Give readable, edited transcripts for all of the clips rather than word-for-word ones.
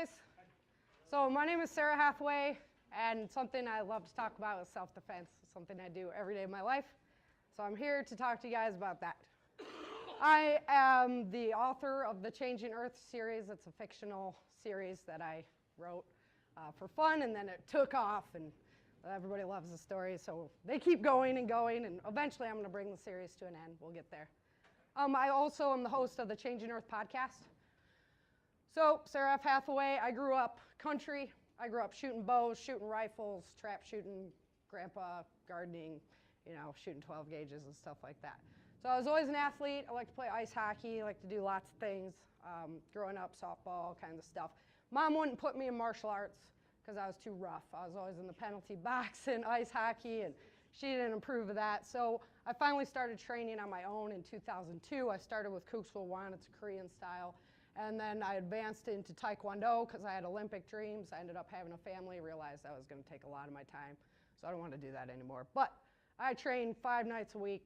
guys. So my name is Sara Hathaway, and something I love to talk about is self-defense, something I do every day of my life. So I'm here to talk to you guys about that. I am the author of the Changing Earth series. It's a fictional series that I wrote for fun, and then it took off, and everybody loves the story, so they keep going, and eventually I'm going to bring the series to an end. We'll get there. I also am the host of the Changing Earth podcast. So, Sara F. Hathaway, I grew up country. I grew up shooting bows, shooting rifles, trap shooting, grandpa, gardening, shooting 12 gauges and stuff like that. So I was always an athlete. I like to play ice hockey. I like to do lots of things. Growing up, softball, kinds of stuff. Mom wouldn't put me in martial arts because I was too rough. I was always in the penalty box in ice hockey, and she didn't approve of that. So I finally started training on my own in 2002. I started with Kuk Sool Won. It's a Korean style. And then I advanced into Taekwondo because I had Olympic dreams. I ended up having a family, realized that was going to take a lot of my time. So I don't want to do that anymore. But I train 5 nights a week,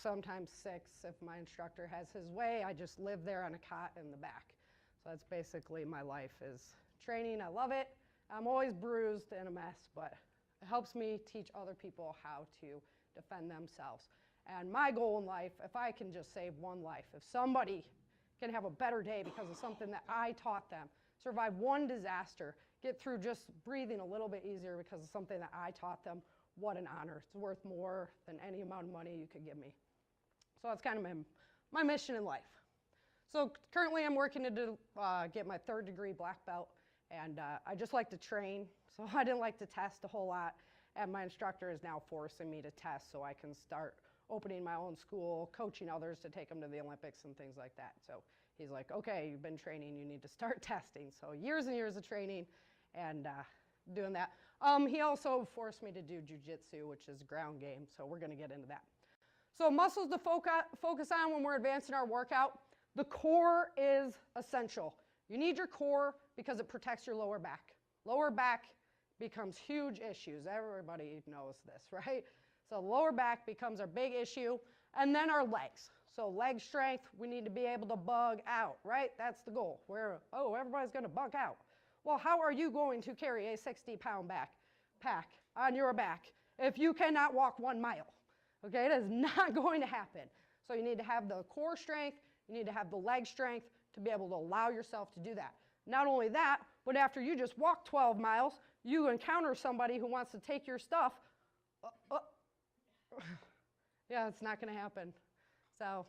sometimes 6 if my instructor has his way. I just live there on a cot in the back. So that's basically my life is training. I love it. I'm always bruised and a mess, but it helps me teach other people how to defend themselves. And my goal in life, if I can just save one life, if somebody can have a better day because of something that I taught them, survive one disaster, get through just breathing a little bit easier because of something that I taught them, what an honor. It's worth more than any amount of money you could give me. So that's kind of my mission in life. So currently I'm working to get my 3rd degree black belt, and I just like to train, so I didn't like to test a whole lot, and my instructor is now forcing me to test so I can start opening my own school, coaching others to take them to the Olympics and things like that. So he's like, okay, you've been training, you need to start testing. So years and years of training and doing that. He also forced me to do jujitsu, which is ground game, so we're going to get into that. So muscles to focus on when we're advancing our workout. The core is essential. You need your core because it protects your lower back. Lower back becomes huge issues. Everybody knows this, right? So lower back becomes our big issue, and then our legs. So leg strength, we need to be able to bug out, right? That's the goal. Everybody's going to bug out. Well, how are you going to carry a 60-pound pack on your back if you cannot walk 1 mile? Okay, it is not going to happen. So you need to have the core strength, you need to have the leg strength to be able to allow yourself to do that. Not only that, but after you just walk 12 miles, you encounter somebody who wants to take your stuff. Yeah, it's not going to happen. So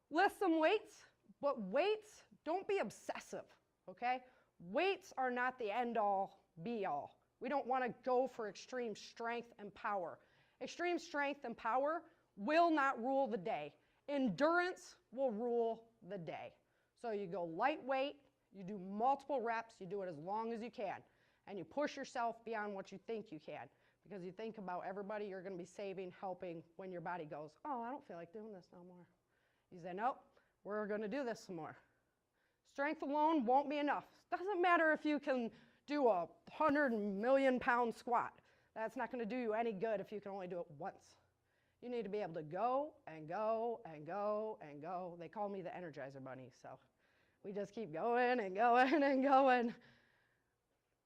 lift some weights, but weights, don't be obsessive, okay? Weights are not the end-all, be-all. We don't want to go for extreme strength and power. Extreme strength and power will not rule the day. Endurance will rule the day. So you go lightweight, you do multiple reps, you do it as long as you can, and you push yourself beyond what you think you can. Because you think about everybody you're going to be saving, helping when your body goes, oh, I don't feel like doing this no more. You say, nope, we're going to do this some more. Strength alone won't be enough. Doesn't matter if you can do a 100 million pound squat. That's not going to do you any good if you can only do it once. You need to be able to go and go and go and go. They call me the Energizer Bunny, so we just keep going and going and going.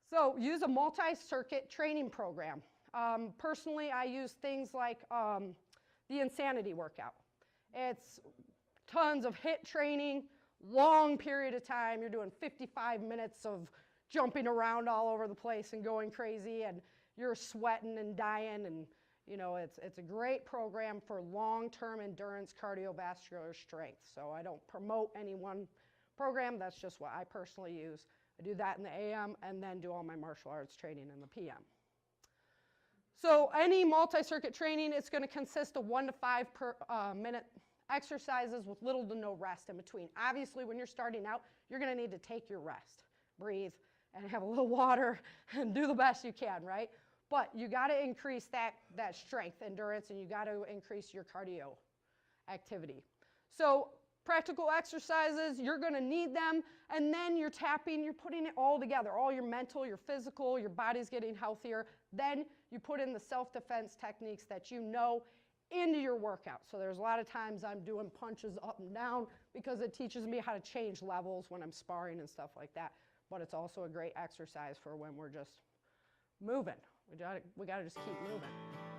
So use a multi-circuit training program. Personally, I use things like the Insanity workout. It's tons of HIIT training, long period of time. You're doing 55 minutes of jumping around all over the place and going crazy, and you're sweating and dying, and it's a great program for long-term endurance cardiovascular strength. So I don't promote any one program. That's just what I personally use. I do that in the AM and then do all my martial arts training in the PM. So any multi-circuit training, it's going to consist of 1 to 5 per minute exercises with little to no rest in between. Obviously, when you're starting out, you're going to need to take your rest, breathe, and have a little water and do the best you can, right? But you got to increase that strength, endurance, and you got to increase your cardio activity. So practical exercises, you're going to need them, and then you're putting it all together, all your mental, your physical, your body's getting healthier. Then you put in the self-defense techniques that you know into your workout. So there's a lot of times I'm doing punches up and down because it teaches me how to change levels when I'm sparring and stuff like that. but it's also a great exercise for when we're just moving. We gotta just keep moving.